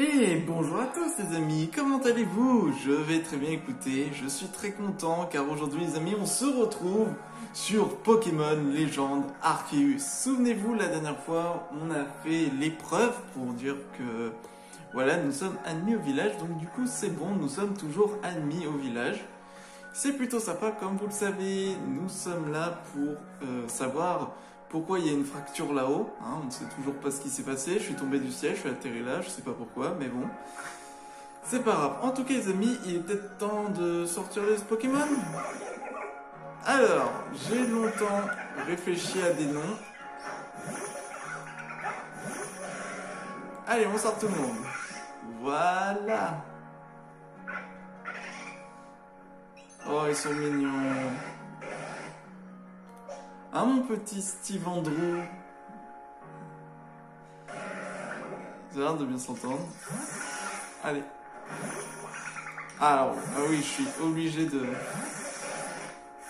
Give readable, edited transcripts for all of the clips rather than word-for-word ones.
Et bonjour à tous les amis, comment allez-vous? Je vais très bien écouter, je suis très content car aujourd'hui les amis on se retrouve sur Pokémon Légende Arceus. Souvenez-vous la dernière fois on a fait l'épreuve pour dire que voilà nous sommes admis au village, donc du coup c'est bon, nous sommes toujours admis au village. C'est plutôt sympa, comme vous le savez, nous sommes là pour savoir pourquoi il y a une fracture là-haut. Hein, on ne sait toujours pas ce qui s'est passé, je suis tombé du ciel, je suis atterri là, je sais pas pourquoi, mais bon. C'est pas grave. En tout cas les amis, il est peut-être temps de sortir les Pokémon. Alors, j'ai longtemps réfléchi à des noms. Allez, on sort tout le monde. Voilà. Oh, ils sont mignons. Ah, mon petit Steve Andrew. Ça a l'air de bien s'entendre. Allez. Ah oui, je suis obligé de...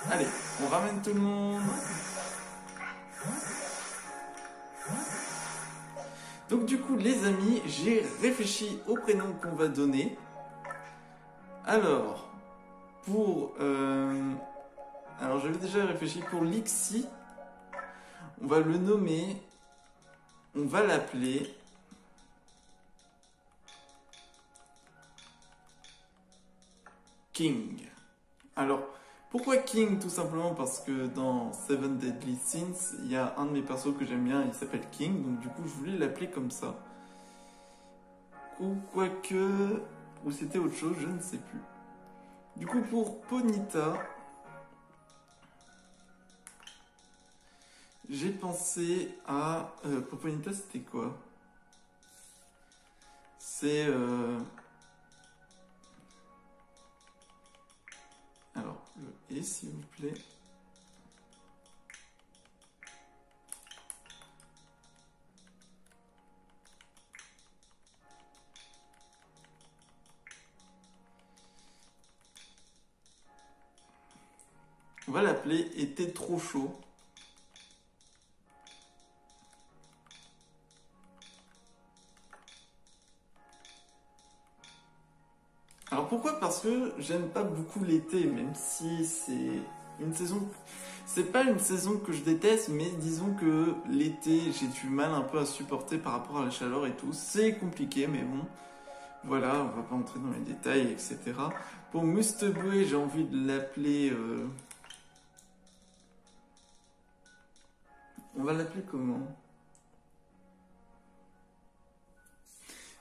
Allez, on ramène tout le monde. Donc du coup, les amis, j'ai réfléchi au prénom qu'on va donner. Alors, pour... Alors, j'avais déjà réfléchi pour Lixie. On va le nommer... On va l'appeler... King. Alors, pourquoi King? Tout simplement parce que dans Seven Deadly Sins, il y a un de mes persos que j'aime bien, il s'appelle King, donc du coup je voulais l'appeler comme ça. Ou quoique... Ou c'était autre chose, je ne sais plus. Du coup pour Ponyta, j'ai pensé à... pour Ponyta c'était quoi? C'est... Alors, le « et » s'il vous plaît. On va l'appeler « était trop chaud ». Alors pourquoi? Parce que j'aime pas beaucoup l'été, même si c'est une saison... C'est pas une saison que je déteste, mais disons que l'été, j'ai du mal un peu à supporter par rapport à la chaleur et tout. C'est compliqué, mais bon, voilà, on va pas entrer dans les détails, etc. Pour Musteboué, j'ai envie de l'appeler... On va l'appeler comment?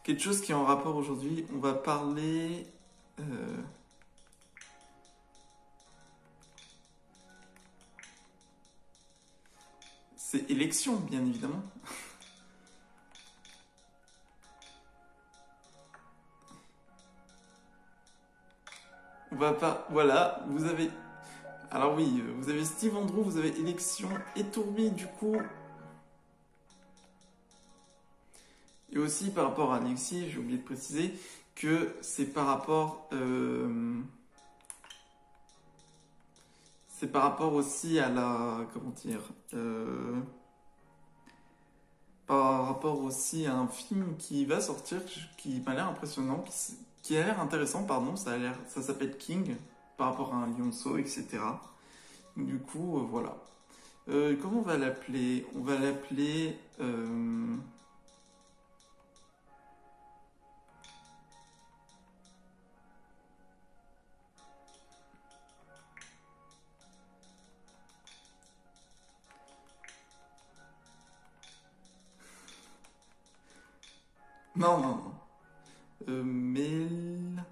Quelque chose qui est en rapport aujourd'hui. On va parler... C'est élection, bien évidemment. On va pas... Voilà, vous avez... Alors oui, vous avez Steve Andrew, vous avez élection et Tourbi, du coup... Et aussi par rapport à Alexis, j'ai oublié de préciser que c'est par rapport... C'est par rapport aussi à la... Comment dire par rapport aussi à un film qui va sortir, qui m'a l'air impressionnant, qui a l'air intéressant, pardon, ça s'appelle King, par rapport à un lionceau, etc. Du coup, voilà. Comment on va l'appeler? On va l'appeler... Non, non, non. Mel...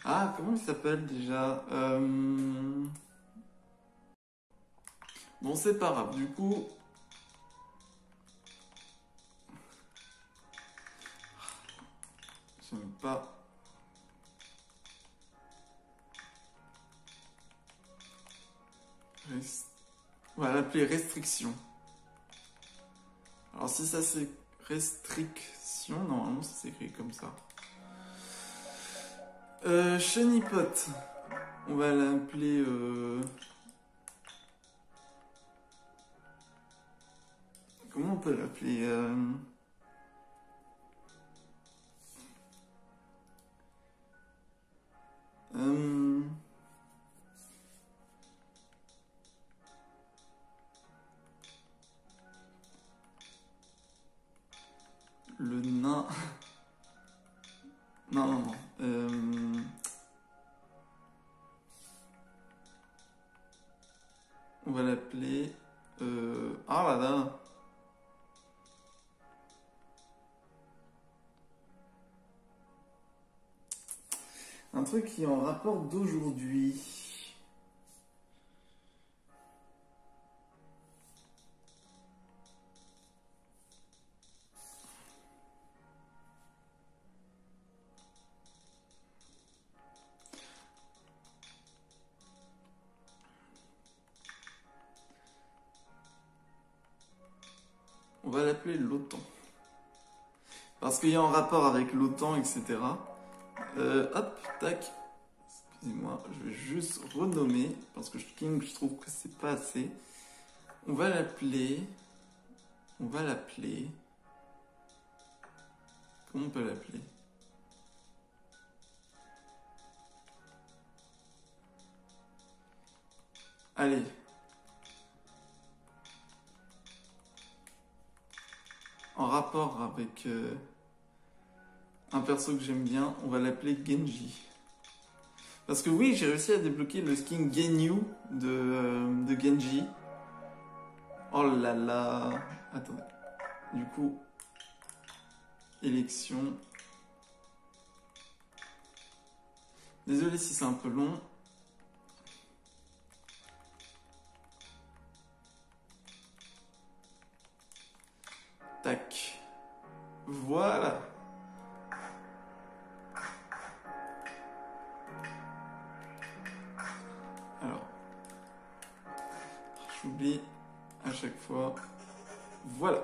Ah, comment il s'appelle déjà? Bon, c'est pas grave. Du coup... J'aime pas... On va l'appeler restriction. Alors si ça c'est restriction, normalement ça s'écrit comme ça. Chenipot. On va l'appeler... Comment on peut l'appeler Un truc qui est en rapport d'aujourd'hui. On va l'appeler l'OTAN. Parce qu'il y a un rapport avec l'OTAN, etc. Hop, tac. Excusez-moi, je vais juste renommer. Parce que King, je trouve que c'est pas assez. On va l'appeler... Comment on peut l'appeler? Allez. En rapport avec un perso que j'aime bien, on va l'appeler Genji. Parce que oui, j'ai réussi à débloquer le skin Genyu de Genji. Oh là là. Attendez. Du coup, élection. Désolé si c'est un peu long. Tac. Voilà. Alors. J'oublie à chaque fois. Voilà.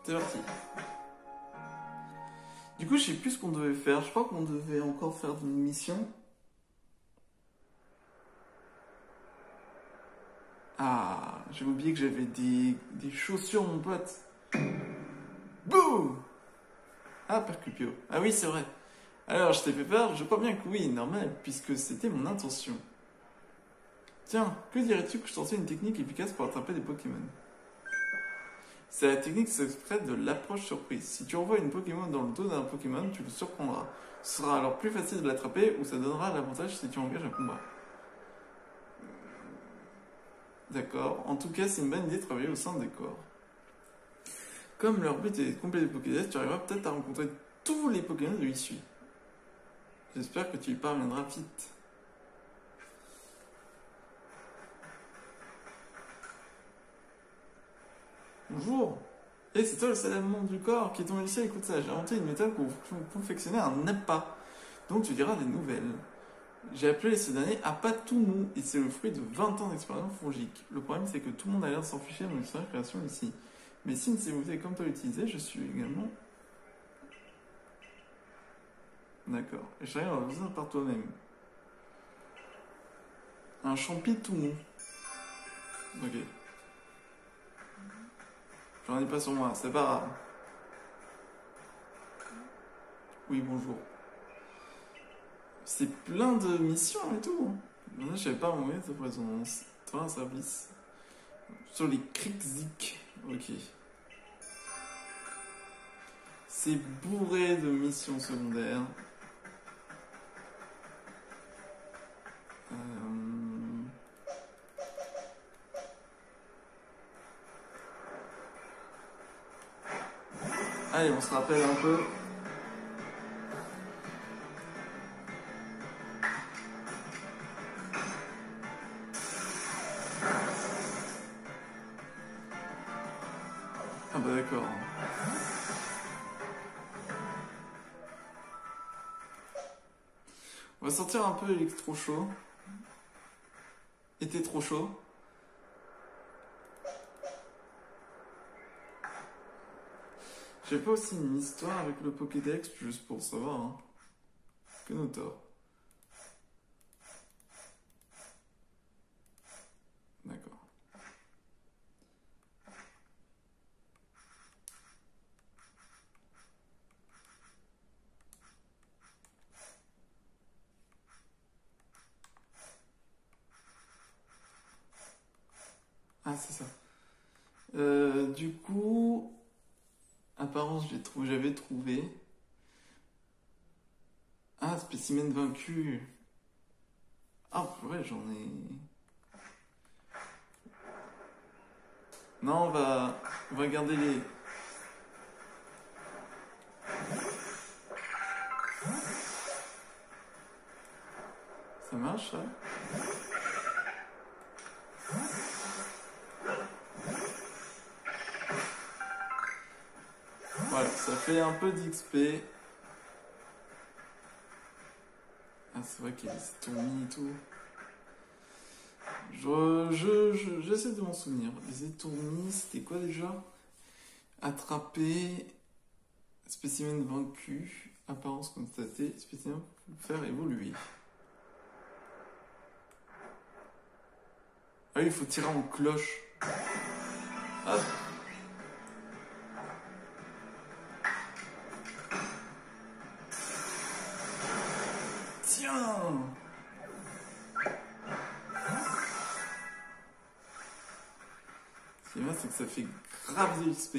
C'est parti. Du coup, je sais plus ce qu'on devait faire. Je crois qu'on devait encore faire une mission. Ah, j'ai oublié que j'avais des chaussures, mon pote. Bouh! Ah, Percupio. Ah oui, c'est vrai. Alors, je t'ai fait peur? Je crois bien que oui, normal, puisque c'était mon intention. Tiens, que dirais-tu que je tentais une technique efficace pour attraper des Pokémon? C'est la technique secrète de l'approche surprise. Si tu envoies une Pokémon dans le dos d'un Pokémon, tu le surprendras. Ce sera alors plus facile de l'attraper ou ça donnera l'avantage si tu engages un combat. D'accord. En tout cas, c'est une bonne idée de travailler au sein des corps. Comme leur but est de compléter le Pokédex, tu arriveras peut-être à rencontrer tous les Pokémon de l'issue. J'espère que tu y parviendras vite. Bonjour. C'est toi le salamandre du corps qui est tombé du ciel. Écoute ça, j'ai inventé une méthode pour confectionner un appât. Donc tu diras des nouvelles. J'ai appelé ces derniers appât tout mou et c'est le fruit de 20 ans d'expérience fongique. Le problème c'est que tout le monde a l'air de s'en ficher de mon histoire de création ici. Mais si vous savez comme toi l'utiliser, je suis également... D'accord. Et j'arrive à besoin par toi-même. Un champi tout mou. Ok. J'en ai pas sur moi, c'est pas grave. Oui, bonjour. C'est plein de missions et tout. Là, je savais pas mon de présence. Toi, un service. Sur les Krikzik. Ok. C'est bourré de missions secondaires. Allez, on se rappelle un peu. Ah bah d'accord. On va sortir un peu l'électro-chaud. Était trop chaud. J'ai pas aussi une histoire avec le Pokédex, juste pour savoir, hein. Que nos torts. D'accord. Ah, c'est ça. Du coup, apparemment, j'avais trouvé. Ah, spécimen vaincu. Ah, ouais, j'en ai. Non, on va garder les... Ça marche, ça? Voilà, ça fait un peu d'XP. Ah, c'est vrai qu'il y a des étournis et tout. J'essaie de m'en souvenir. Les étournis, c'était quoi déjà? Attraper, spécimen vaincu, apparence constatée, spécimen faire évoluer. Ah oui, il faut tirer en cloche. Hop. Tiens! Ce qui est bien, c'est que ça fait grave de XP.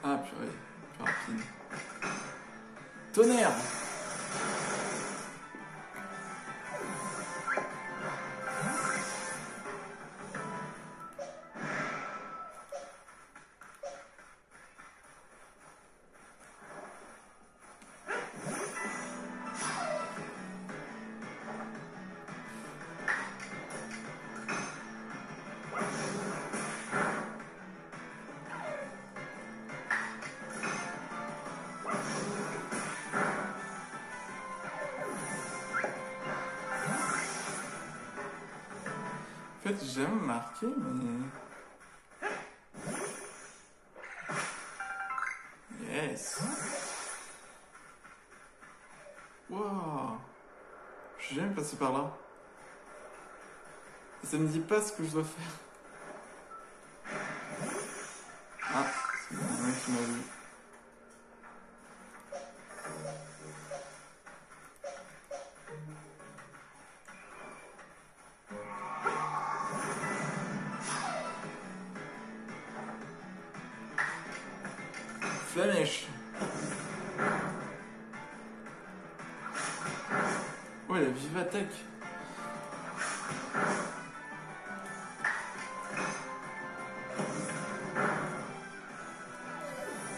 Ah purée, plus rapide. Tonnerre! En fait, j'ai jamais marqué, mais... Yes! Waouh! Je suis jamais passé par là. Et ça me dit pas ce que je dois faire. Ah, c'est un mec qui m'a vu. Flamèche. Oh, la vive attaque.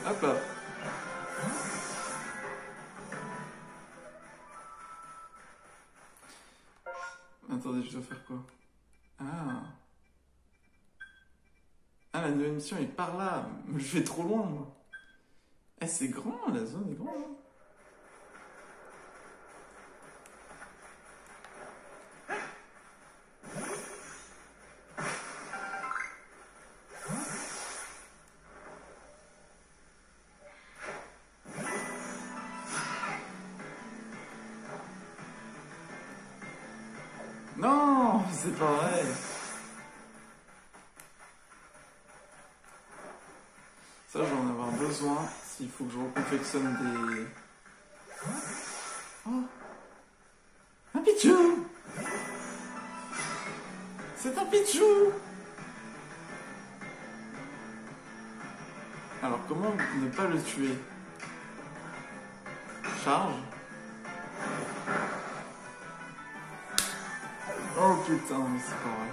Hop là. Attendez, je dois faire quoi? Ah. Ah, la nouvelle mission est par là. Je vais trop loin, moi. Eh, c'est grand, la zone est grande. Hein. Non, c'est pas vrai. Ça, je vais en avoir besoin s'il faut que je reconfectionne des... Oh, un Pichou! C'est un Pichou! Alors, comment ne pas le tuer? Charge. Oh putain, mais c'est pas vrai.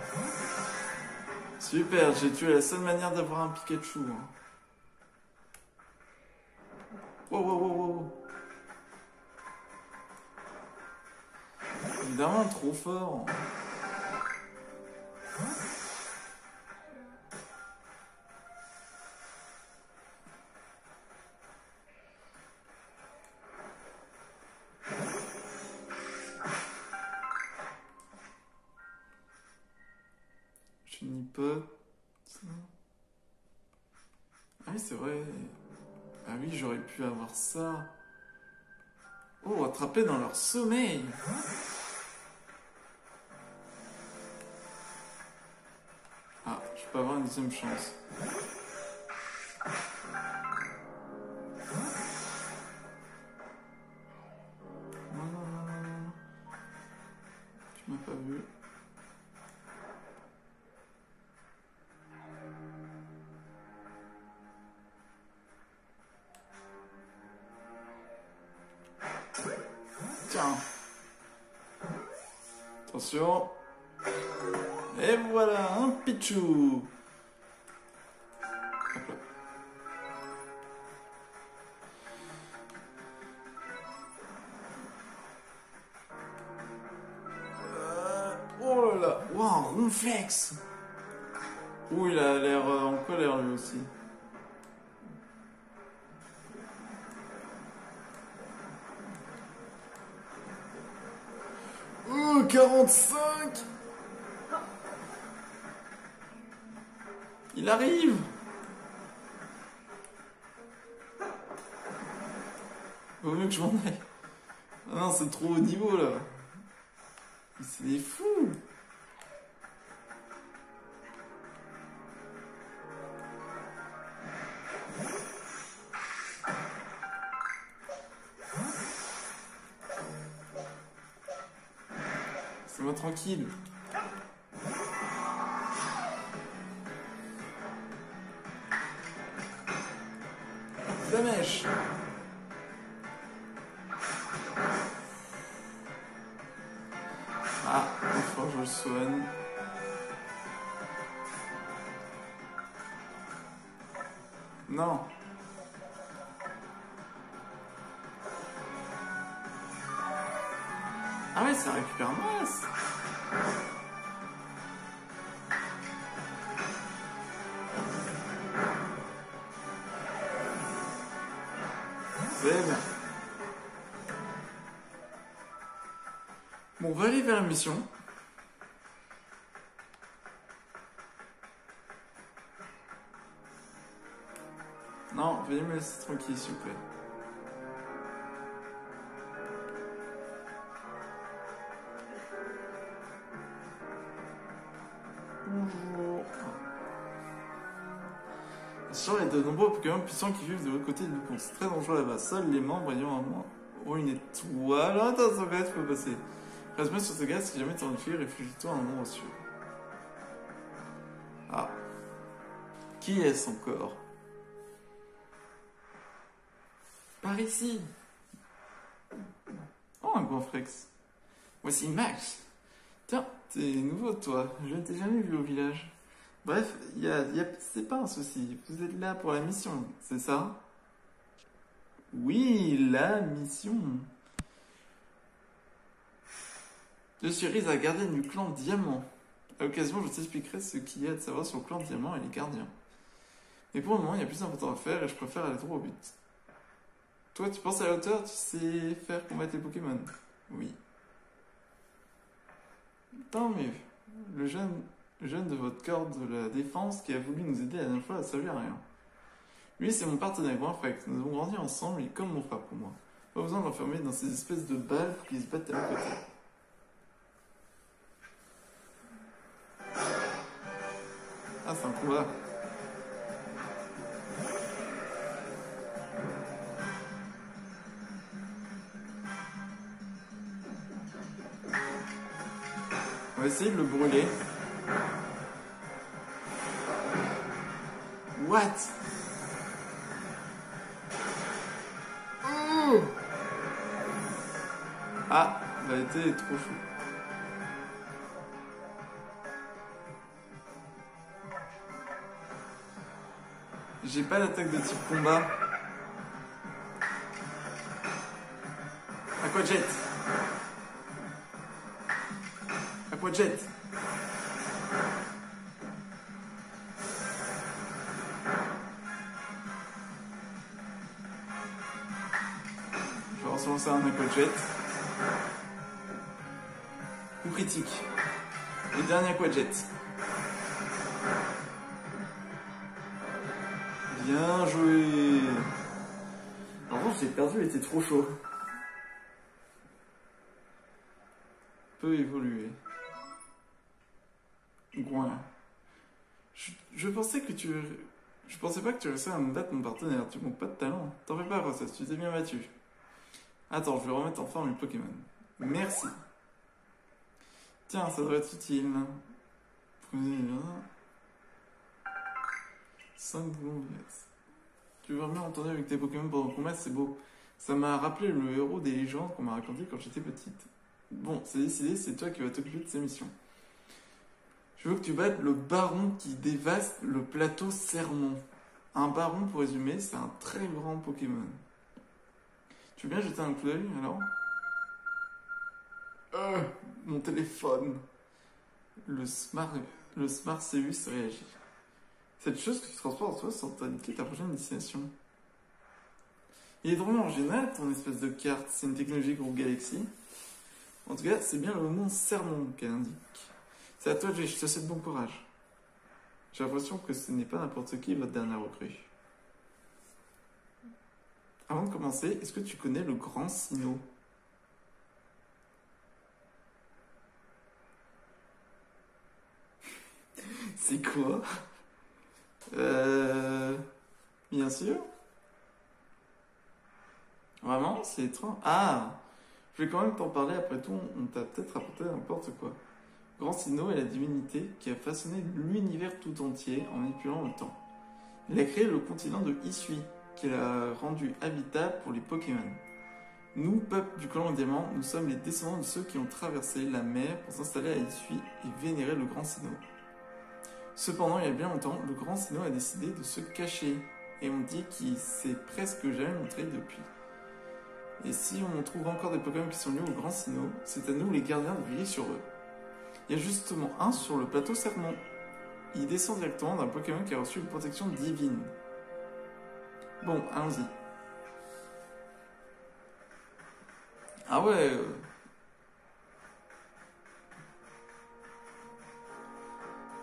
Super, j'ai tué la seule manière d'avoir un Pikachu. Hein. Wow, wow, wow, wow. Évidemment, trop fort. Je n'y peux. Ah oui, c'est vrai. Ah oui, j'aurais pu avoir ça. Oh, attraper dans leur sommeil. Ah, je peux avoir une deuxième chance. Non, non, non, non, non. Tu m'as pas vu. Tiens. Attention. Et voilà, un Pichou. Hop là. Oh là là. Wow, un Ronflex. Ouh, il a l'air en colère lui aussi. Oh, 45. Il arrive. Vaut mieux que je m'en aille. Ah non, c'est trop haut niveau là. C'est des fous. C'est-moi tranquille. La mèche. Ah, enfin je le soigne. Non. Ah ouais, ça récupère masse. C'est bien. Bon, on va aller vers la mission. Non, veuillez me laisser tranquille, s'il vous plaît. Bonjour. Sur il y a de nombreux Pokémon puissants qui vivent de l'autre côté du pont. C'est très dangereux là-bas. Seuls les membres ayant un moins. Oh, une étoile. Attends, ce gars, tu peux passer. Reste-moi sur ce gaz, si jamais tu en fuis, réfugie-toi à un endroit sûr. Ah. Qui est-ce encore? Par ici. Oh, un Gonflex. Voici Max. Tiens, t'es nouveau toi. Je ne t'ai jamais vu au village. Bref, c'est pas un souci. Vous êtes là pour la mission, c'est ça? Oui, la mission. Je suis Riza, gardienne du clan Diamant. À l'occasion, je t'expliquerai ce qu'il y a de savoir sur le clan Diamant et les gardiens. Mais pour le moment, il y a plus d'important à faire et je préfère aller droit au but. Toi, tu penses à la hauteur, tu sais faire combattre les Pokémon? Oui. Tant mieux. Le jeune de votre corps de la défense qui a voulu nous aider la dernière fois a servi à rien. Lui, c'est mon partenaire, grand frère. Nous avons grandi ensemble, il est comme mon frère pour moi. Pas besoin de l'enfermer dans ces espèces de balles pour qu'ils se battent à mes côtés. Ah, c'est un combat. On va essayer de le brûler. What? Oh! Ah, il a été trop fou. J'ai pas d'attaque de type combat. Aquajet. Aquajet. Je vais relancer un Aquajet. Coup critique. Et dernier Aquajet. Bien joué. En revanche, j'ai perdu, il était trop chaud. Peu évolué. Ouais. Je pensais que tu... Je pensais pas que tu réussissais à me battre mon partenaire. Tu manques pas de talent. T'en fais pas, Rossas, tu t'es bien battu. Attends, je vais remettre en forme les Pokémon. Merci. Tiens, ça devrait être utile. Prenez 5 secondes. Tu veux bien entendre avec tes Pokémon pendant le combat, c'est beau. Ça m'a rappelé le héros des légendes qu'on m'a raconté quand j'étais petite. Bon, c'est décidé, c'est toi qui vas t'occuper de ces missions. Je veux que tu battes le baron qui dévaste le plateau Sermon. Un baron, pour résumer, c'est un très grand Pokémon. Tu veux bien jeter un coup d'œil alors? Mon téléphone. Le Smart Seus réagit. Cette chose que tu transportes en toi sans t'indiquer ta prochaine destination. Il est drôlement original ton espèce de carte, c'est une technologie groupe Galaxy. En tout cas, c'est bien le mot sermon qu'elle indique. C'est à toi de jouer, je te souhaite bon courage. J'ai l'impression que ce n'est pas n'importe qui votre dernière recrue. Avant de commencer, est-ce que tu connais le Grand Sinnoh? C'est quoi? Bien sûr. Vraiment? C'est étrange. Ah! Je vais quand même t'en parler, après tout, on t'a peut-être rapporté n'importe quoi. Grand Sinnoh est la divinité qui a façonné l'univers tout entier en manipulant le temps. Il a créé le continent de Hisui, qu'il a rendu habitable pour les Pokémon. Nous, peuple du clan Diamant, nous sommes les descendants de ceux qui ont traversé la mer pour s'installer à Hisui et vénérer le Grand Sinnoh. Cependant, il y a bien longtemps, le Grand Sinnoh a décidé de se cacher, et on dit qu'il s'est presque jamais montré depuis. Et si on trouve encore des Pokémon qui sont liés au Grand Sinnoh, c'est à nous les gardiens de veiller sur eux. Il y a justement un sur le plateau Sermon. Il descend directement d'un Pokémon qui a reçu une protection divine. Bon, allons-y. Ah ouais.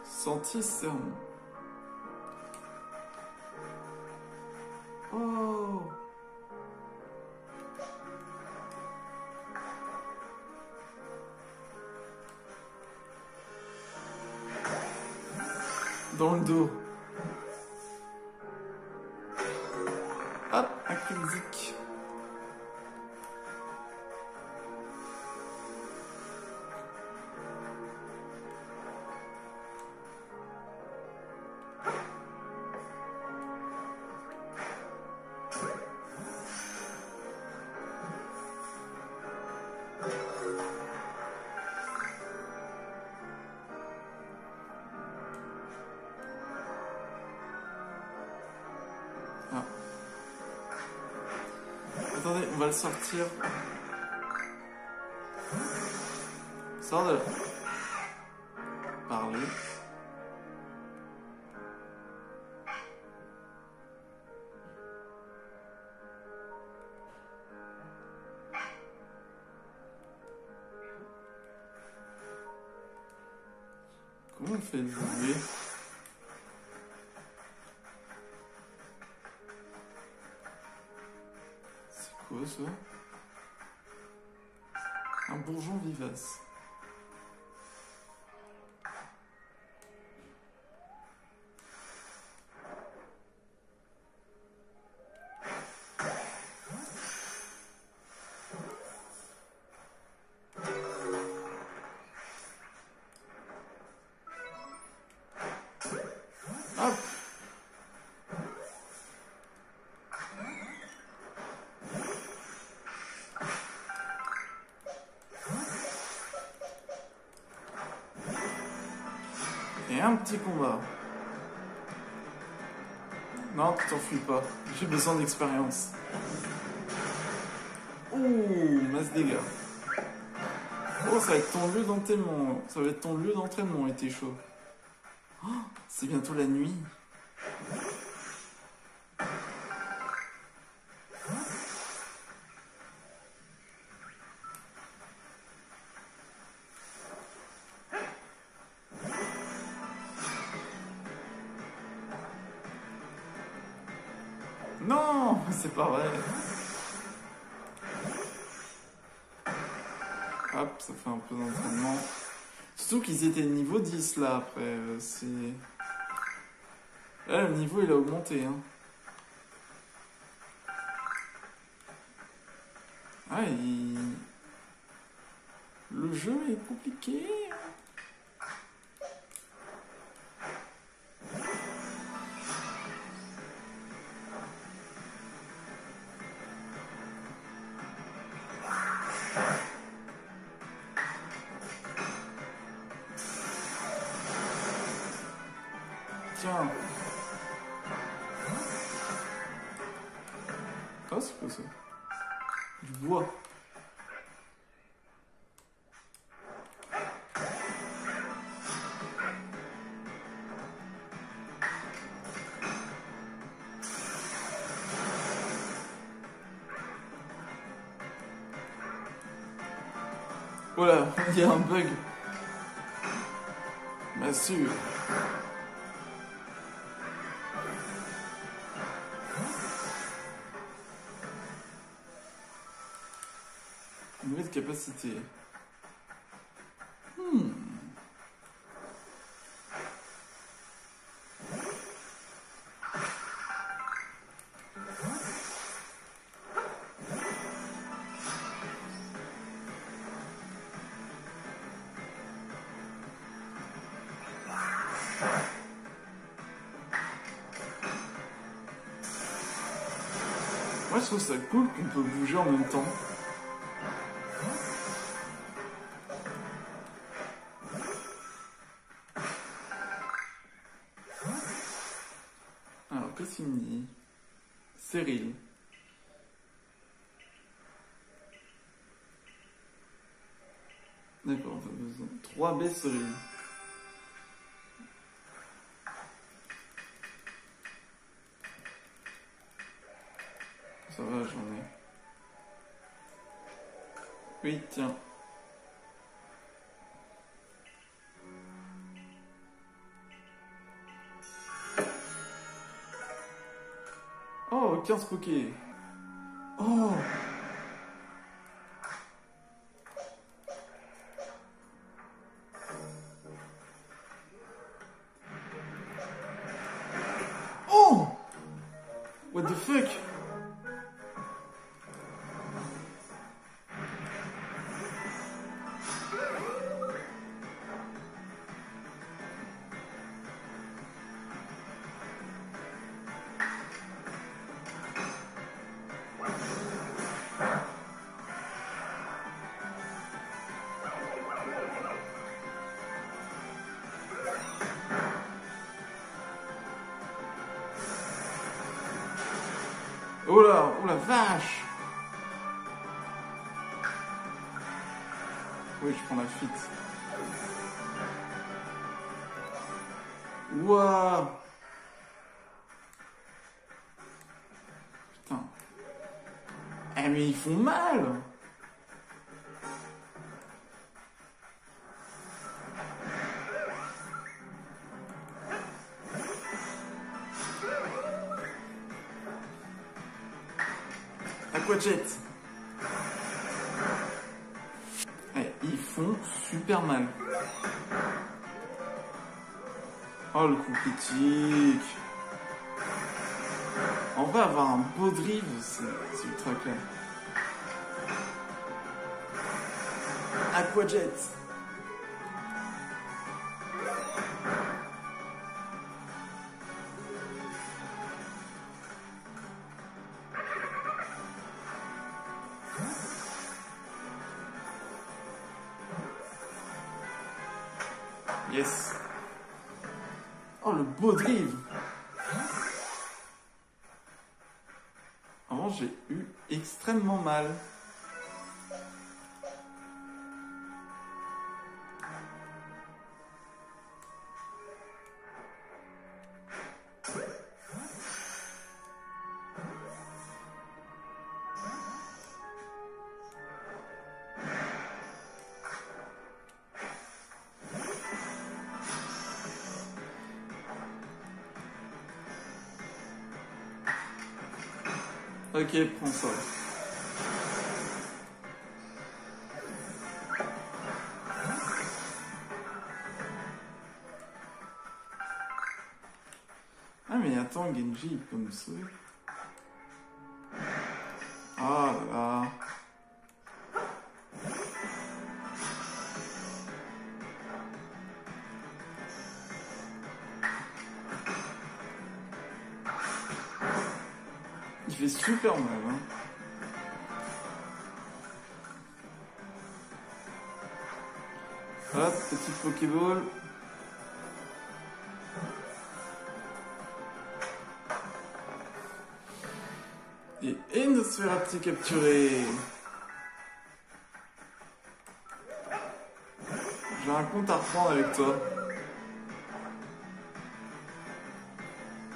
Sentier Sermon. Oh. Dans le dos. Hop, un critique. Ah. Attendez, on va le sortir. Sors de là. Parler. Comment on fait évoluer? C'est quoi ça? Un bourgeon vivace. Hop! Et un petit combat. Non, tu t'enfuis pas. J'ai besoin d'expérience. Ouh, masse dégâts. Oh, ça va être ton lieu d'entraînement. Ça va être ton lieu d'entraînement, et t'es chaud. Oh, c'est bientôt la nuit. Non, c'est pas vrai. Hop, ça fait un peu d'entraînement. Surtout qu'ils étaient niveau 10 là après. C'est. Là, le niveau il a augmenté. Hein. Ah, le jeu est compliqué. tiens. Ah, c'est quoi ça? Du bois. Voilà, il y a un bug. Bien sûr. Nouvelle capacité. Moi, je trouve ça cool qu'on peut bouger en même temps. Alors, qu'est-ce qu'il me dit? Cyril. D'accord, on a besoin. 3B Cyril. Ça va, j'en ai. Oui, tiens. Oh, 15 pokés. Oh! Oh! What the fuck? Oh la vache! Oui, je prends la fuite. Waouh! Putain. Eh mais ils font mal! Aquajet! Eh, ils font super mal. Oh le coup critique! On va avoir un beau drive, c'est ultra clair. Aquajet! Yes! Oh le beau drive! Avant j'ai eu extrêmement mal. Ok, prends ça. Ah mais attends, Genji, il peut me sauver. Ah là là. Il fait super mal, hein. Hop, petit Pokéball. se faire un petit capturer. J'ai un compte à reprendre avec toi.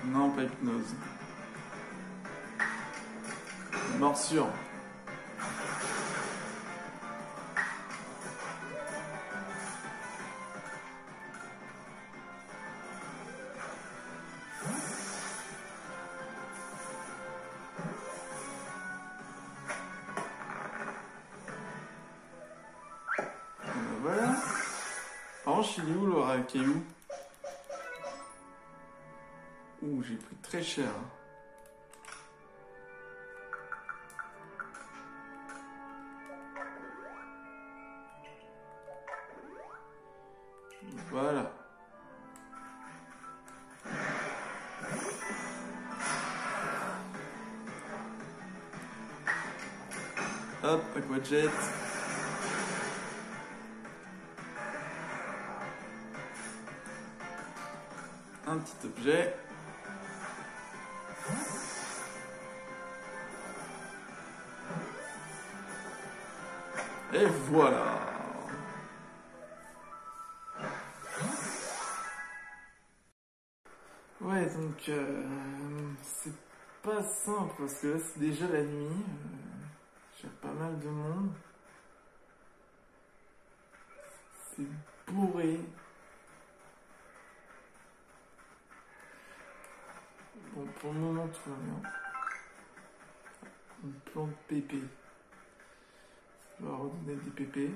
Non, pas hypnose. Morsure. Voilà. Par contre, il est où le caillou? Ouh, j'ai pris très cher. Voilà. Hop, aquajet. Un petit objet. Et voilà. Ouais, donc c'est pas simple parce que là c'est déjà la nuit. J'ai pas mal de monde. C'est bourré. Bon, pour le moment tout va bien. Une plante pépé. On va redonner des pépés.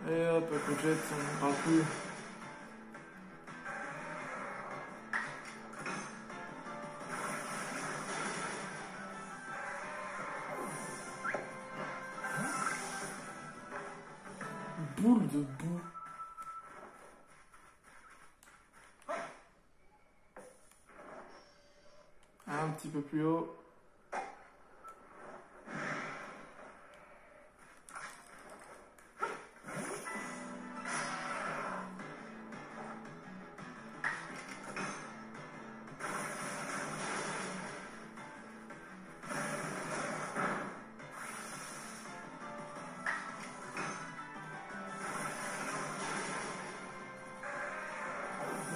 Et hop, aquajet, on ne parle plus. Boule de boue. Un petit peu plus haut.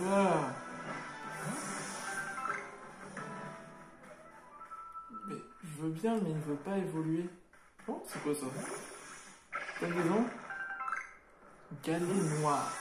Voilà. Mais je veux bien, mais il ne veut pas évoluer. Oh, c'est quoi ça? Combinaison? Galet noir.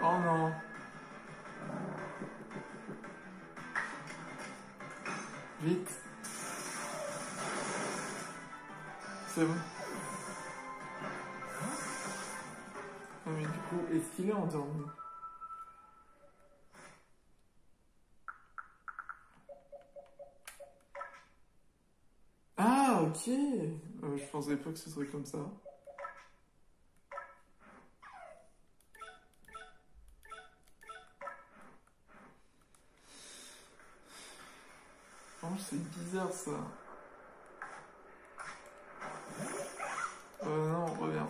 Oh non. Vite. C'est bon. Non mais du coup, est-ce qu'il est endormi? Ah, ok. Je pensais pas que ce serait comme ça. Oh, c'est bizarre ça. Non, on revient.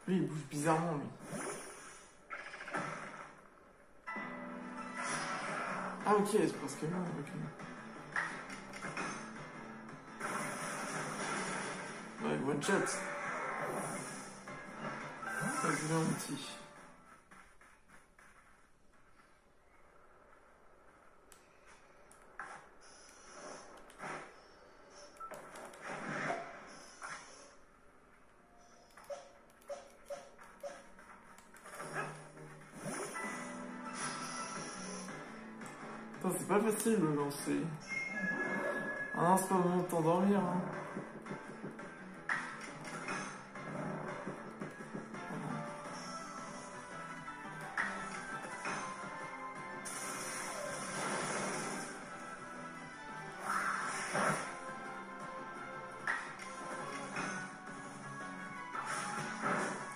Lui, il bouge bizarrement, lui. Ah, ok, c'est parce que là, ok. Ouais, one shot. Vas-y, un petit. Attends, c'est pas facile de le lancer. Ah non, c'est pas le moment de t'endormir, hein.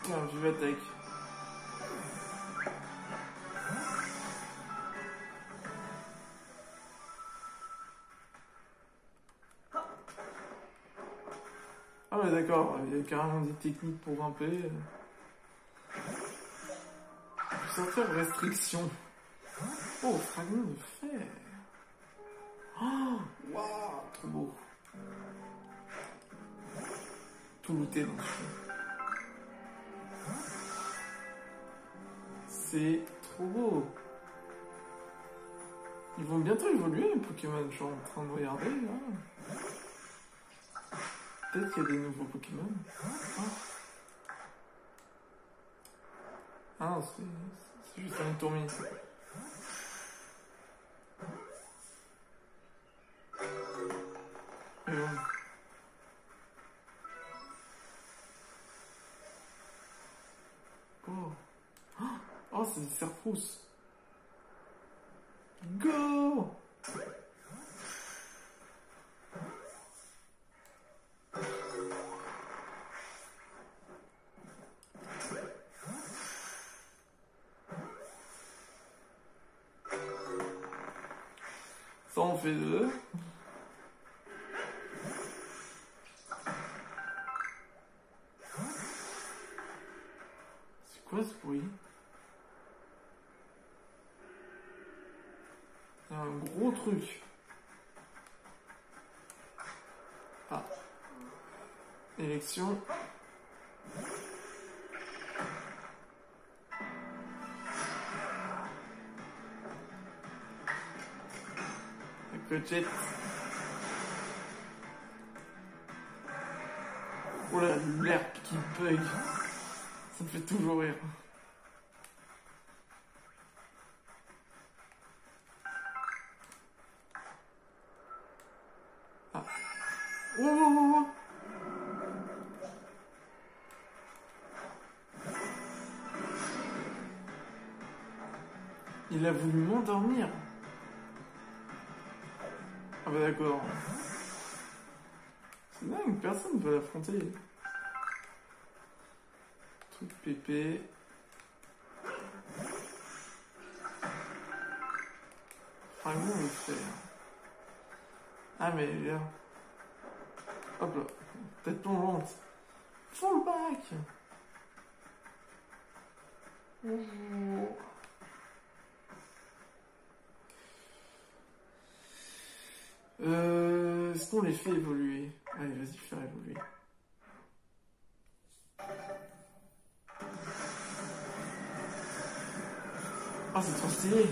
Tiens, vive attaque. Ah ouais d'accord, il y a carrément des techniques pour grimper. Sortir restriction. Oh, fragment de fer. Oh, waouh, trop beau. Tout looté dans ce jeu. C'est trop beau. Ils vont bientôt évoluer les Pokémon, je suis en train de regarder là. Peut-être qu'il y a des nouveaux Pokémon. Ah non, c'est juste un tourmis. Et bon. Oh, oh c'est des Serfrousse. Go! Ça en fait deux. C'est quoi ce bruit? Il y a un gros truc. Ah. Élection. Peut-être. Oh là, l'herbe qui bug. Ça me fait toujours rire. Ah. Oh, oh, oh, oh. Il a voulu m'endormir. Ah bah d'accord. C'est dingue, personne ne veut l'affronter. Truc pépé. Fragment de fer. Ah mais là. Hop là. Tête plongeante. Full back. Bonjour. Est-ce qu'on les fait évoluer? Allez, vas-y, faire évoluer. Ah, c'est trop stylé!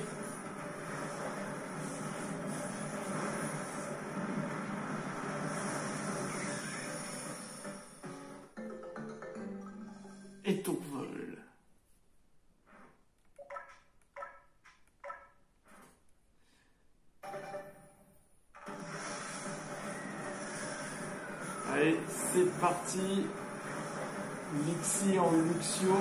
Et ton vol. Allez, c'est parti. Lixi en Luxio.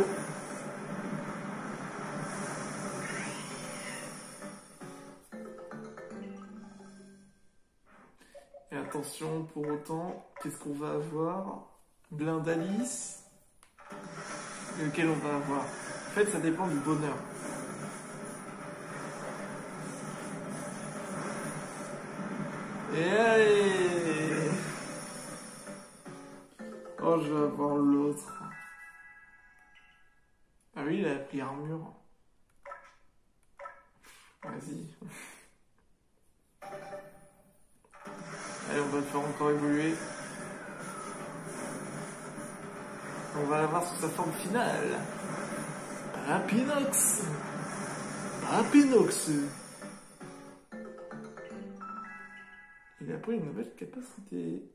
Et attention, pour autant, qu'est-ce qu'on va avoir? Blindalis. Lequel on va avoir? En fait, ça dépend du bonheur. Et allez! Oh, je vais avoir l'autre. Ah oui, il a pris armure. Vas-y. Allez, on va le faire encore évoluer. On va l'avoir sous sa forme finale. Rapinox. Rapinox. Il a pris une nouvelle capacité.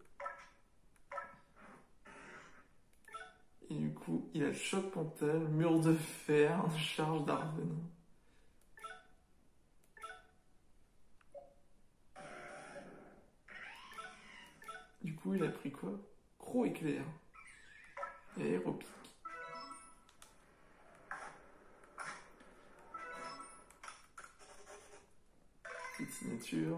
Et du coup, il a choc mental, mur de fer, charge d'Arvenant. Du coup, il a pris quoi? Gros éclair. Et aéropique. Petite signature.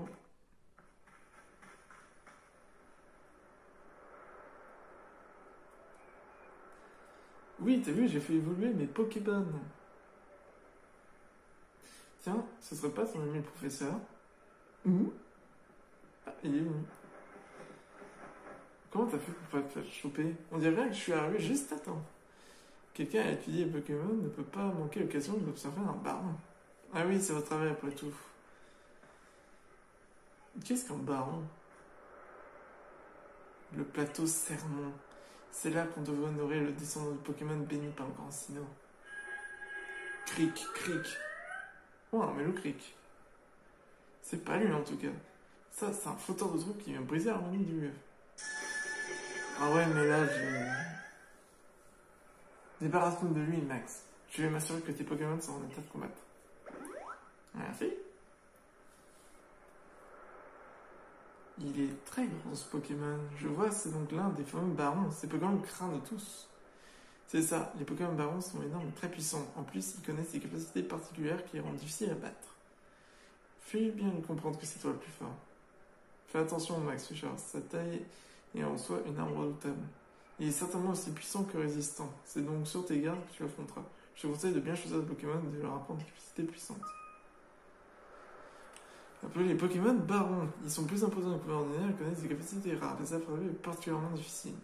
Oui, t'as vu, j'ai fait évoluer mes Pokémon. Tiens, ce serait pas ton ami le professeur? Où? Ah, il est où? Comment t'as fait pour pas te faire choper? On dirait que je suis arrivé juste à temps. Quelqu'un a étudié les Pokémon ne peut pas manquer l'occasion de l'observer un baron. Ah oui, c'est votre travail après tout. Qu'est-ce qu'un baron? Le plateau Sermon. C'est là qu'on devait honorer le descendant de Pokémon béni par le grand Sinnoh. Cric, cric. Oh, un Mélocric. C'est pas lui en tout cas. Ça, c'est un fauteur de troupe qui vient briser l'harmonie du lieu. Ah ouais, mais là, débarrasse-nous de lui, Max. Je vais m'assurer que tes Pokémon sont en état de combattre. Merci. Il est très grand ce Pokémon. Je vois, c'est donc l'un des fameux barons. Ces Pokémon craignent de tous. C'est ça, les Pokémon barons sont énormes et très puissants. En plus, ils connaissent des capacités particulières qui les rendent difficiles à battre. Fais bien de comprendre que c'est toi le plus fort. Fais attention, Max Fisher. Sa taille est en soi une arme redoutable. Il est certainement aussi puissant que résistant. C'est donc sur tes gardes que tu l'affronteras. Je te conseille de bien choisir des Pokémon et de leur apprendre des capacités puissantes. Appelez les Pokémon barons. Ils sont plus imposants que les Pokémon ordinaires et connaissent des capacités rares. Les affronter est particulièrement difficile.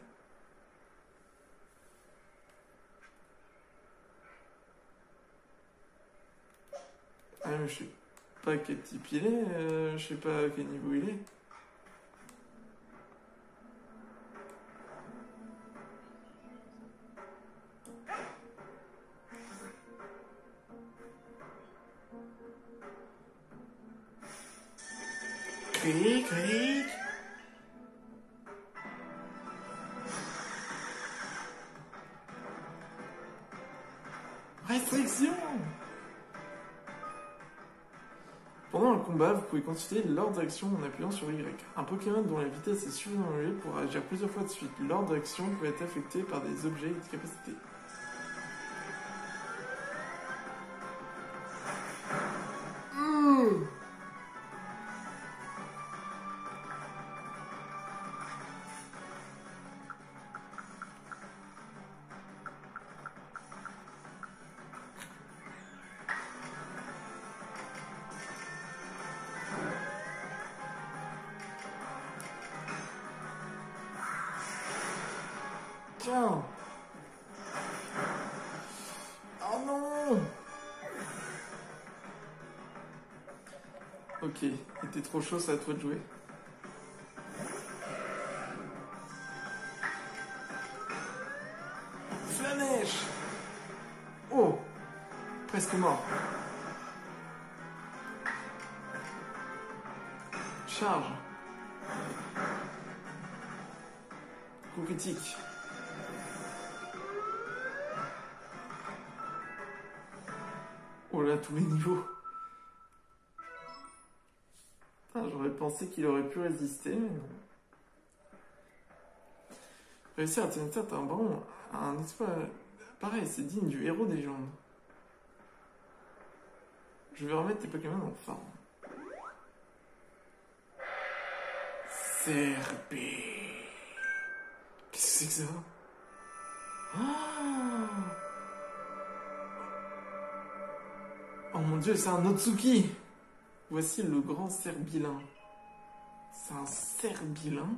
Ah, mais je sais pas quel type il est, je sais pas à quel niveau il est. Cric, cric. Restriction. Pendant un combat, vous pouvez consulter l'ordre d'action en appuyant sur Y. Un Pokémon dont la vitesse est suffisamment élevée pour agir plusieurs fois de suite. L'ordre d'action peut être affecté par des objets et des capacités. Tiens. Oh non. Ok, il était trop chaud, c'est à toi de jouer. Flamèche. Oh, presque mort. Charge. Coup critique. Oh là, tous les niveaux. J'aurais pensé qu'il aurait pu résister, mais non. Réussir à tenir tête à un baron, un exploit pareil, c'est digne du héros des légendes. Je vais remettre tes Pokémon en forme. Serpé. Qu'est-ce que c'est que ça? Oh mon dieu, c'est un Otsuki. Voici le grand Serbilin. C'est un Serbilin.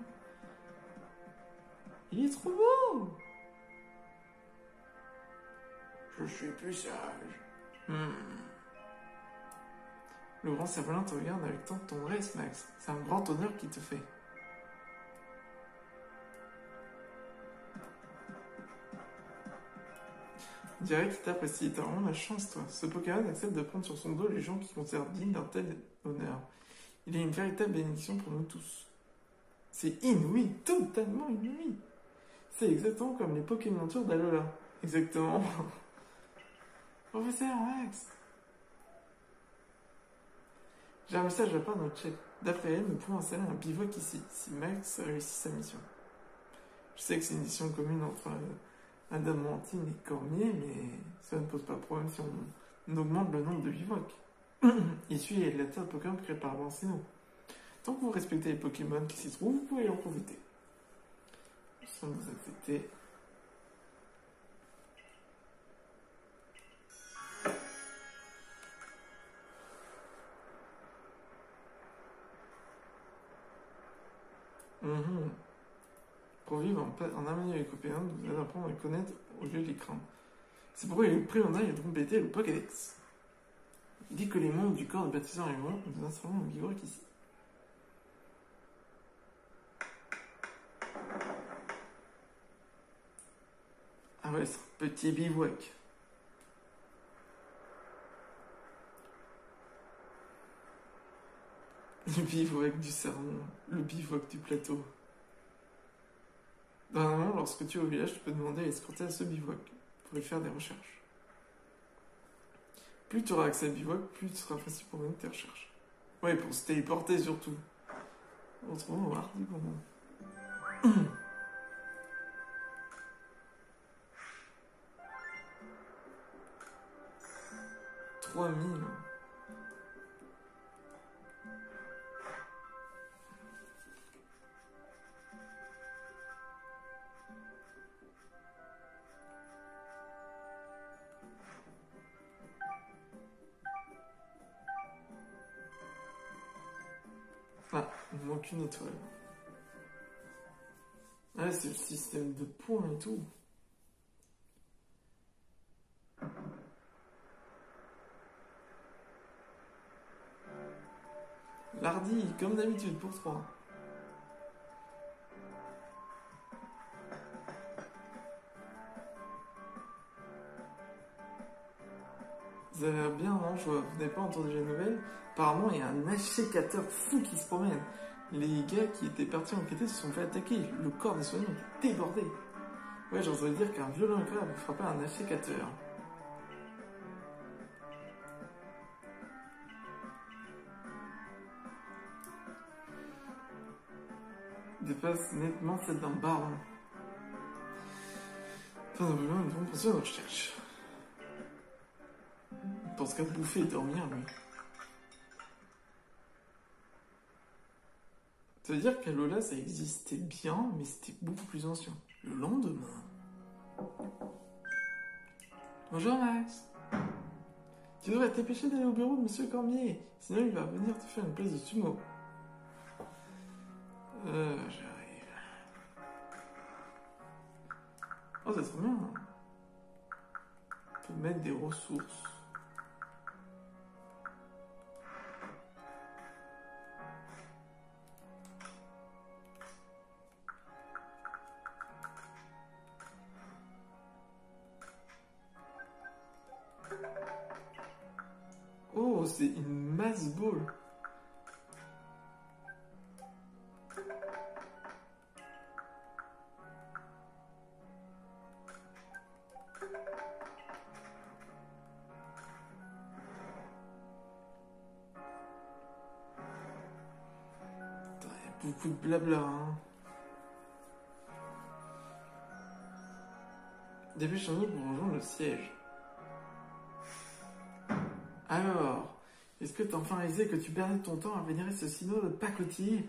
Il est trop beau. Je suis plus sage. Le grand Serbilin te regarde avec tant de tendresse, Max. C'est un grand honneur qu'il te fait. On dirait qu'il t'apprécie. T'as vraiment la chance, toi. Ce Pokémon accepte de prendre sur son dos les gens qui considèrent dignes d'un tel honneur. Il est une véritable bénédiction pour nous tous. C'est inouï, totalement inouï. C'est exactement comme les Pokémon Tours d'Alola. Exactement. Professeur Max. J'ai un message de la part de notre chef. D'après elle, nous pouvons installer un bivouac ici, si Max réussit sa mission. Je sais que c'est une mission commune entre Adamantine et Cormier, mais ça ne pose pas de problème si on augmente le nombre de bivouacs. Issu est de la terre de Pokémon créée par Lancino. Tant que vous respectez les Pokémon qui s'y trouvent, vous pouvez en profiter. Sans vous accepter. en harmonie avec Copéon, vous allez apprendre à connaître au lieu de les craindre. C'est pourquoi il est primordial de compléter le Pokédex. Il dit que les membres du corps de bâtisseur et membres, nous insérons le bivouac ici. Ah ouais, c'est un petit bivouac. Le bivouac du sermon, le bivouac du plateau. Normalement, lorsque tu es au village, tu peux demander à escorter à ce bivouac pour y faire des recherches. Plus tu auras accès à bivouac, plus tu seras facile pour mener tes recherches. Ouais, pour se téléporter surtout. Autrement, mardi pour moi. 3000. Ah, il manque une étoile. Ah, c'est le système de points et tout. Lardy, comme d'habitude, pour 3. Vous avez l'air bien, non? Vous n'avez pas entendu la nouvelle? Apparemment, il y a un achécateur fou qui se promène. Les gars qui étaient partis enquêter se sont fait attaquer. Le corps des soignants est débordé. Ouais, j'oserais dire qu'un violent éclair avait frappé un achécateur. Dépasse nettement celle d'un baron. Enfin, nous devons poursuivre nos recherches. Il pense qu'à bouffer et dormir, lui. Ça veut dire qu'à Lola, ça existait bien, mais c'était beaucoup plus ancien. Le lendemain. Bonjour Max. Tu devrais te dépêcher d'aller au bureau de Monsieur Cormier, sinon il va venir te faire une place de sumo. J'arrive. Oh, c'est trop bien. On peut mettre des ressources. Oh, c'est une masse ball. Beaucoup de blabla, hein. Dépêchons-nous pour rejoindre le siège. Alors, est-ce que t'as enfin réalisé que tu perdais ton temps à vénérer ce sino de pacotille?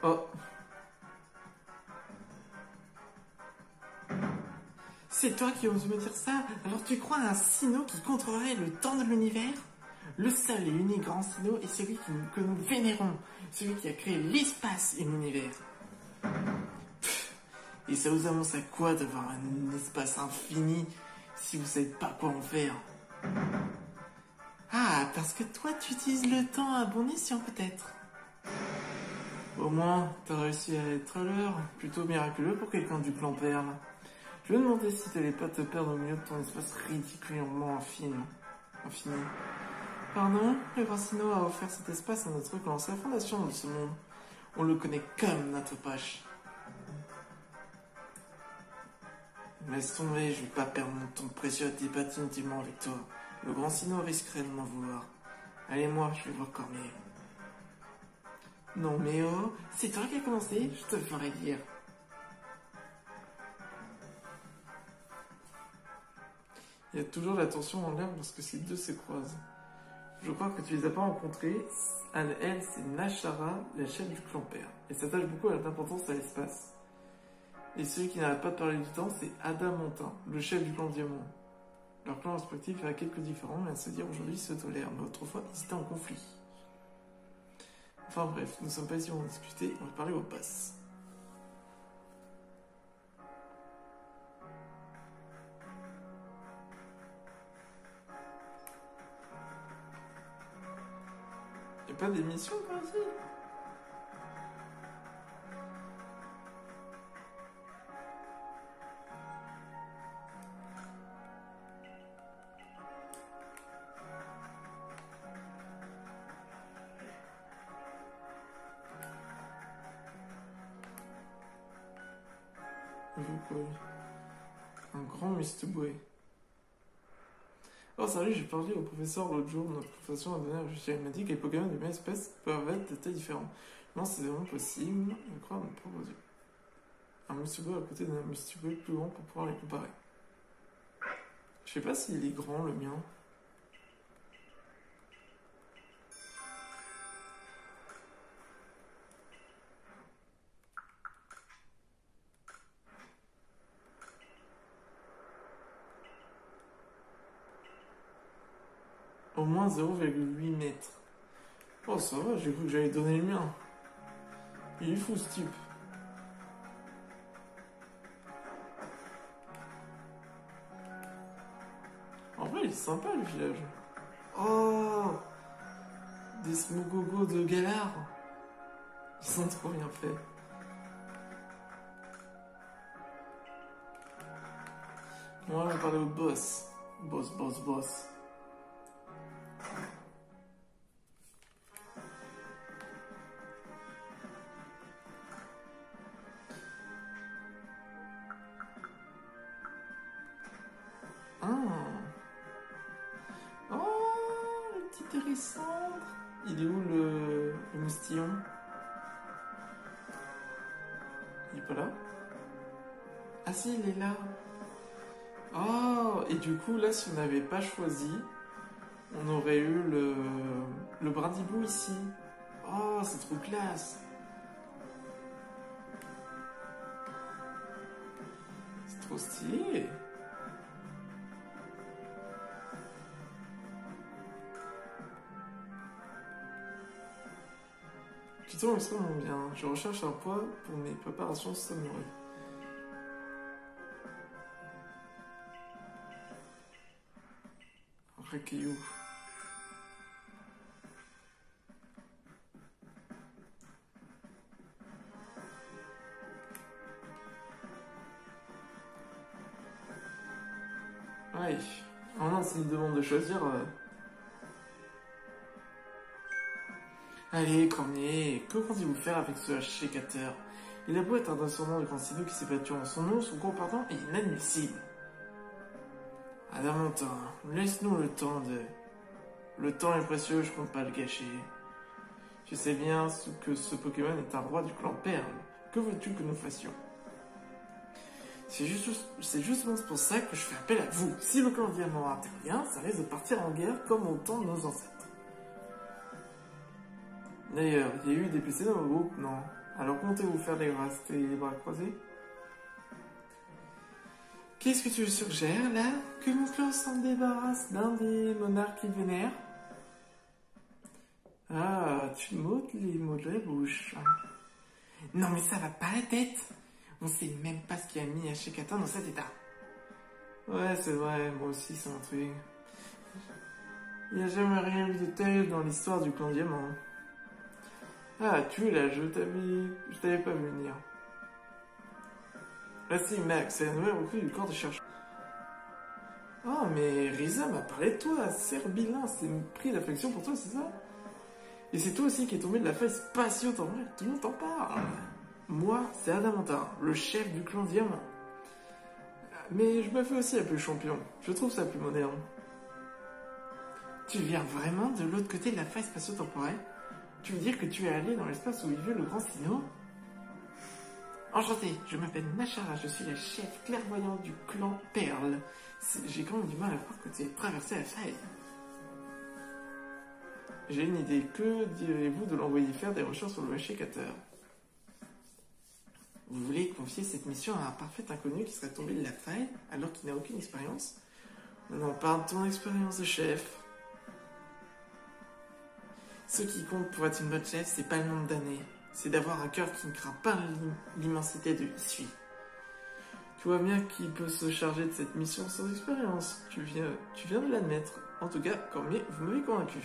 Oh. C'est toi qui oses me dire ça? Alors tu crois à un sino qui contrôlerait le temps de l'univers? Le seul et unique grand sino est celui que nous vénérons, celui qui a créé l'espace et l'univers. Et ça vous annonce à quoi d'avoir un espace infini si vous savez pas quoi en faire? Ah, parce que toi tu utilises le temps à bon escient peut-être. Au moins, t'as réussi à être à l'heure, plutôt miraculeux pour quelqu'un du clan Perle. Je me demandais si t'allais pas te perdre au milieu de ton espace ridiculement infini. Pardon, le grand Sino a offert cet espace à notre clan, c'est la fondation de ce monde. On le connaît comme notre poche. Laisse tomber, je vais pas perdre mon temps précieux à débattre inutilement avec toi. Le grand Sino risquerait de m'en vouloir. Allez, moi, je vais voir Cormier. Non mais oh, c'est toi qui as commencé, je te le ferai dire. Il y a toujours la tension en l'air lorsque ces deux se croisent. Je crois que tu les as pas rencontrés. Elle, c'est Nashara, la chef du clan Père. Elle s'attache beaucoup à l'importance à l'espace. Et celui qui n'arrête pas de parler du temps, c'est Adamantin, le chef du clan Diamant. Leur clan respectif a quelques différends, mais à se dire aujourd'hui ils se tolèrent, mais autrefois ils étaient en conflit. Enfin bref, nous sommes pas ici pour en discuter, on va parler au boss. Y'a pas d'émission par ici? Un grand Mistuboué. Oh salut, j'ai parlé au professeur l'autre jour. Notre professeur a donné un logiciel. Il m'a dit que les Pokémon de même espèce peuvent être de tailles différentes. Non, c'est vraiment possible. Je crois me proposer un Mistuboué à côté d'un Mistuboué plus grand pour pouvoir les comparer. Je sais pas s'il est grand le mien. Au moins 0,8 mètres. Oh ça va, j'ai cru que j'allais donner le mien. Il est fou ce type. En vrai, il est sympa le village. Oh, des Smogogo de Galar. Ils sont trop bien faits. Moi, on va parler au boss. Boss. Il est où le moustillon? Il est pas là? Ah si, il est là. Oh, et du coup, là, si on n'avait pas choisi, on aurait eu le brindibou ici. Oh, c'est trop classe. C'est trop stylé. Qui tombe extrêmement bien. Je recherche un poids pour mes préparations samouraï. Rekiyu. Ouais. Oh non, c'est une demande de choisir. Allez, cornier, que comptez-vous faire avec ce sécateur? Il a beau être un descendant du grand Sinnoh qui s'est battu en son nom, son comportement est inadmissible. Adamantin, laisse-nous le temps de... Le temps est précieux, je compte pas le gâcher. Je sais bien que ce Pokémon est un roi du clan Perle. Que veux-tu que nous fassions? C'est justement pour ça que je fais appel à vous. Si le clan Diamant intervient, ça risque de partir en guerre comme au temps de nos ancêtres. D'ailleurs, il y a eu des PC dans le groupe, non? Alors comptez-vous faire des bras croisés? Qu'est-ce que tu suggères, là? Que mon clan s'en débarrasse d'un des monarques qui vénèrent? Ah, tu m'ôtes les mots de la bouche. Non mais ça va pas la tête. On sait même pas ce qui a mis Ashikata dans cet état. Ouais, c'est vrai, moi aussi ça m'intrigue. Il n'y a jamais rien eu de tel dans l'histoire du clan Diamant. Ah, tu es là, je t'avais pas vu venir. Là, c'est Max, c'est la nouvelle recrue du corps de chercheurs. Oh, mais Risa m'a parlé de toi, Serbilin s'est pris d'affection pour toi, c'est ça? Et c'est toi aussi qui est tombé de la feuille spatio-temps vrai, tout le monde t'en parle. Moi, c'est Adamantin, le chef du clan Diamant. Mais je me fais aussi appeler champion, je trouve ça plus moderne. Tu viens vraiment de l'autre côté de la faille spatio-temporelle? Tu veux dire que tu es allé dans l'espace où vivait le grand Sinnoh? Enchanté, je m'appelle Machara, je suis la chef clairvoyante du clan Perle. J'ai quand même du mal à croire que tu aies traversé la faille. J'ai une idée, que direz-vous de l'envoyer faire des recherches sur le sécateur? Vous voulez confier cette mission à un parfait inconnu qui serait tombé de la faille alors qu'il n'a aucune expérience? Non, parle de ton expérience de chef. Ce qui compte pour être une bonne chef, c'est pas le nombre d'années. C'est d'avoir un cœur qui ne craint pas l'immensité de l'issue. Tu vois bien qui peut se charger de cette mission sans expérience. Tu viens de l'admettre. En tout cas, Cormier, vous m'avez convaincu.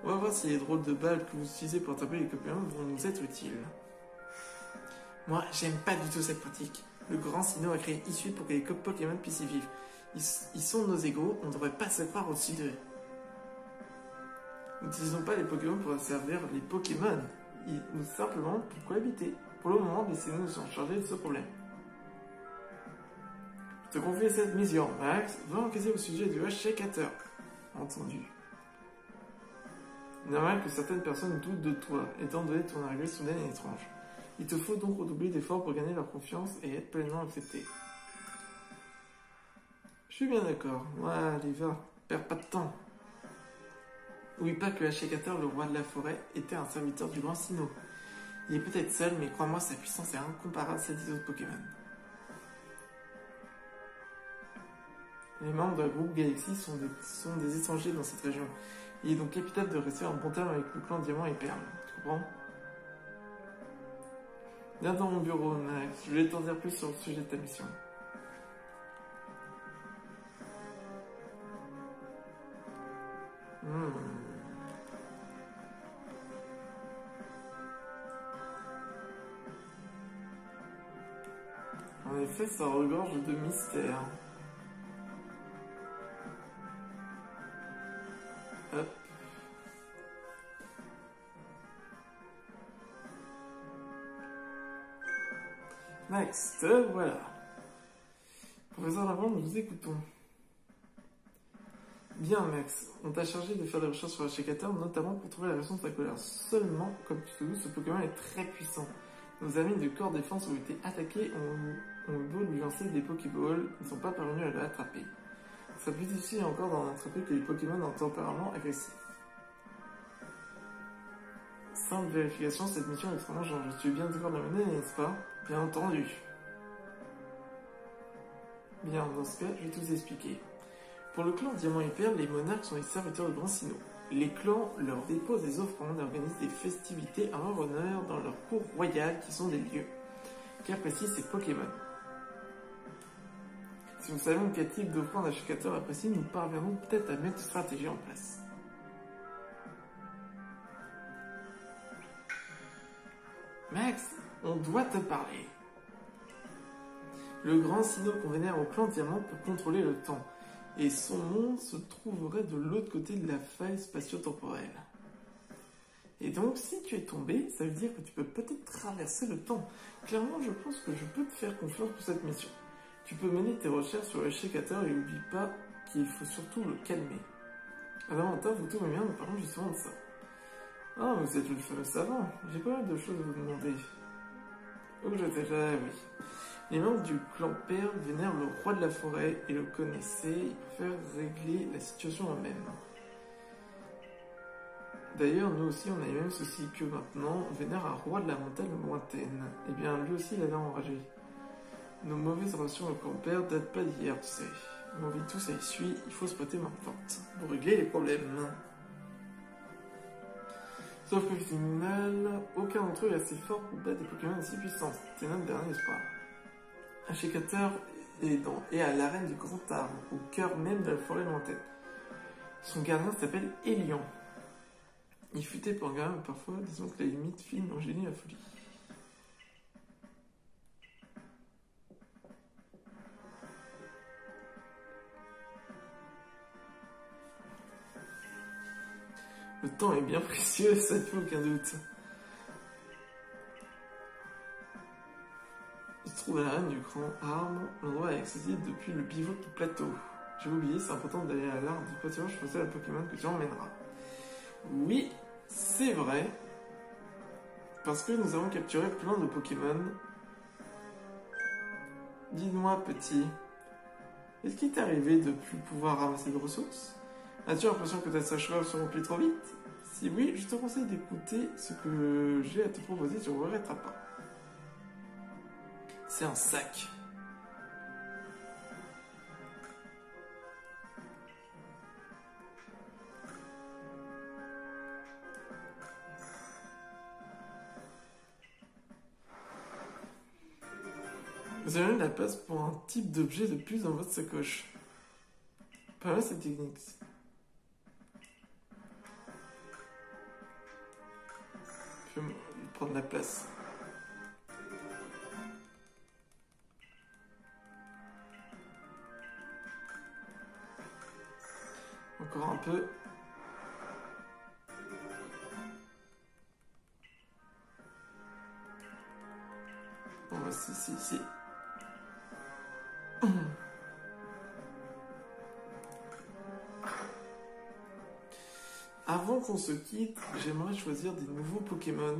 On va voir si les drôles de balles que vous utilisez pour attraper les Pokémon vont nous être utiles. Moi, j'aime pas du tout cette pratique. Le grand Sinnoh a créé Issue pour que les Pokémon puissent y vivre. Ils sont nos égaux, on ne devrait pas se croire au-dessus d'eux. N'utilisons pas les Pokémon pour servir les Pokémon. Nous simplement pour cohabiter. Pour le moment, laissez-nous nous en charger de ce problème. Je te confie cette mission, Max. Va enquêter au sujet du H-Shacateur. Entendu. Normal que certaines personnes doutent de toi, étant donné ton arrivée soudaine et étrange. Il te faut donc redoubler d'efforts pour gagner leur confiance et être pleinement accepté. Je suis bien d'accord. Ouais, allez, va. Perds pas de temps. Oublie pas que H-Shacateur, le roi de la forêt, était un serviteur du grand Sinnoh. Il est peut-être seul, mais crois-moi, sa puissance est incomparable à celle des autres Pokémon. Les membres de la groupe Galaxy sont des étrangers dans cette région. Il est donc capital de rester en bon terme avec le clan Diamant et Perle. Tu comprends? Viens dans mon bureau, Max. Je vais t'en dire plus sur le sujet de ta mission. En effet, ça regorge de mystères. Hop. Max, te voilà. Professeur Lavande, nous vous écoutons. Bien, Max, on t'a chargé de faire des recherches sur H-Shacateur, notamment pour trouver la raison de sa colère. Seulement, comme tu te doutes, ce Pokémon est très puissant. Nos amis de corps défense ont été attaqués, on beau lui lancer des Pokéballs, ils ne sont pas parvenus à l'attraper. C'est plus difficile encore d'en attraper que les Pokémon en tempérament agressif. Simple vérification, cette mission est extrêmement dangereuse. Tu es bien d'accord de la mener, n'est-ce pas? Bien entendu. Bien, dans ce cas, je vais tout expliquer. Pour le clan Diamant et Perle, les monarques sont les serviteurs de Grand Sinnoh. Les clans leur déposent des offrandes et organisent des festivités à leur honneur dans leurs cours royales qui sont des lieux qu'apprécient ces Pokémon. Si nous savons quel type d'offrande H-Shacateur apprécie, nous parviendrons peut-être à mettre une stratégie en place. Max, on doit te parler. Le grand Sinnoh qu'on vénère au clan Diamant peut contrôler le temps, et son monde se trouverait de l'autre côté de la faille spatio-temporelle. Et donc, si tu es tombé, ça veut dire que tu peux peut-être traverser le temps. Clairement, je pense que je peux te faire confiance pour cette mission. Tu peux mener tes recherches sur le H-Shacateur et n'oublie pas qu'il faut surtout le calmer. Alors, vous tout va bien, nous parlons justement de ça. Ah, vous êtes le fameux savant. J'ai pas mal de choses à vous demander. Oh, je dirais oui. Les membres du clan Perle vénèrent le roi de la forêt et le connaissaient. Ils préfèrent régler la situation eux-mêmes. D'ailleurs, nous aussi, on a les mêmes soucis que maintenant. On vénère un roi de la montagne lointaine. Eh bien, lui aussi, il a l'air enragé. Nos mauvaises relations avec le clan Perle datent pas d'hier, tu sais. On vit tous à l'essuie, il faut se prêter main forte pour régler les problèmes. Sauf que final, aucun d'entre eux est assez fort pour battre des Pokémon aussi puissants. C'est notre dernier espoir. H-Shacateur est à l'arène du Grand Arbre, au cœur même de la forêt lointaine. Son gardien s'appelle Elian. Il futait pour un gars, mais parfois, disons que la limite filme en génie la folie. Le temps est bien précieux, ça ne fait aucun doute. Il se trouve à l'arène du Grand Arbre, l'endroit est accessible depuis le pivot du plateau. J'ai oublié, c'est important d'aller à l'arbre du plateau, je faisais la Pokémon que tu emmèneras. Oui, c'est vrai, parce que nous avons capturé plein de Pokémon. Dis-moi, petit, est-ce qu'il t'est arrivé de plus pouvoir ramasser de ressources? As-tu l'impression que ta sacheuse se remplit trop vite? Si oui, je te conseille d'écouter ce que j'ai à te proposer sur le Rétrapa. C'est un sac. Vous avez la place pour un type d'objet de plus dans votre sacoche. Pas mal cette technique. Je vais prendre la place. Encore un peu. Bon, bah, si. Avant qu'on se quitte, j'aimerais choisir des nouveaux Pokémon.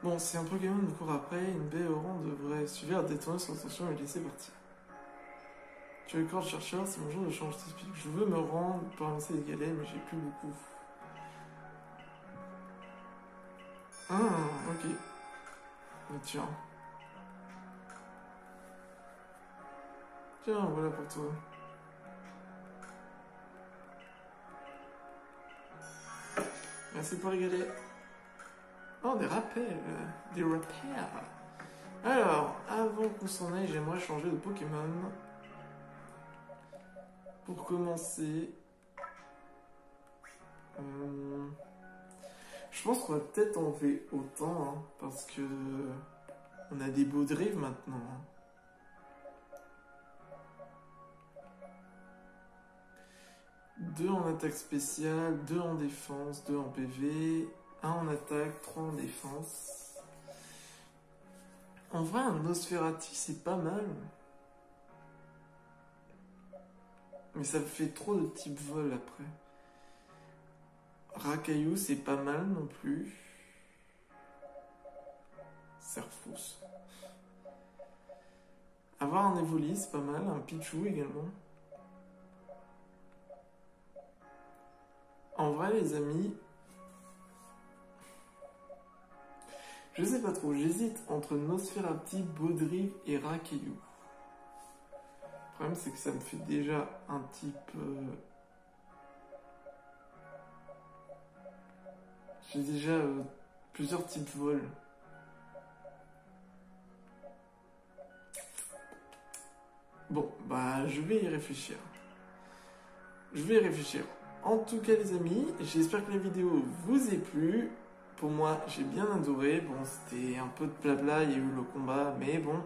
Bon, si un Pokémon me court après, une baie orange devrait suffire à détourner son attention et le laisser partir. Tu es encore le chercheur, c'est mon jour de changer d'esprit. Je veux me rendre pour avancer les galets, mais j'ai plus beaucoup. Ah, ok. Mais tiens. Tiens, voilà pour toi. Merci pour les galets. Oh, des rappels. Des repères. Alors, avant qu'on s'en aille, j'aimerais changer de Pokémon. Pour commencer... je pense qu'on va peut-être enlever autant, hein, parce que... on a des Baudrive maintenant. Hein. Deux en attaque spéciale, 2 en défense, 2 en PV, 1 en attaque, 3 en défense. En vrai, un Nosferatu, c'est pas mal. Mais ça me fait trop de type vol après. Racaillou, c'est pas mal non plus. Serfous. Avoir un Evoli, c'est pas mal. Un Pichou également. En vrai, les amis, je sais pas trop. J'hésite entre Nosferatu, Baudrive et Racaillou. Le problème, c'est que ça me fait déjà un type... J'ai déjà plusieurs types vol. Bon, bah, je vais y réfléchir. En tout cas, les amis, j'espère que la vidéo vous ait plu. Pour moi, j'ai bien adoré. Bon, c'était un peu de blabla, il y a eu le combat, mais bon.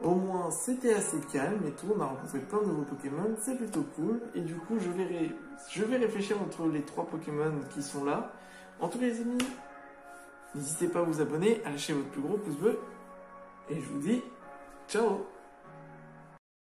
Au moins, c'était assez calme et tout. On a rencontré plein de nouveaux Pokémon, c'est plutôt cool. Et du coup, je vais réfléchir entre les 3 Pokémon qui sont là. En tout cas, les amis, n'hésitez pas à vous abonner, à lâcher votre plus gros pouce bleu. Et je vous dis, ciao!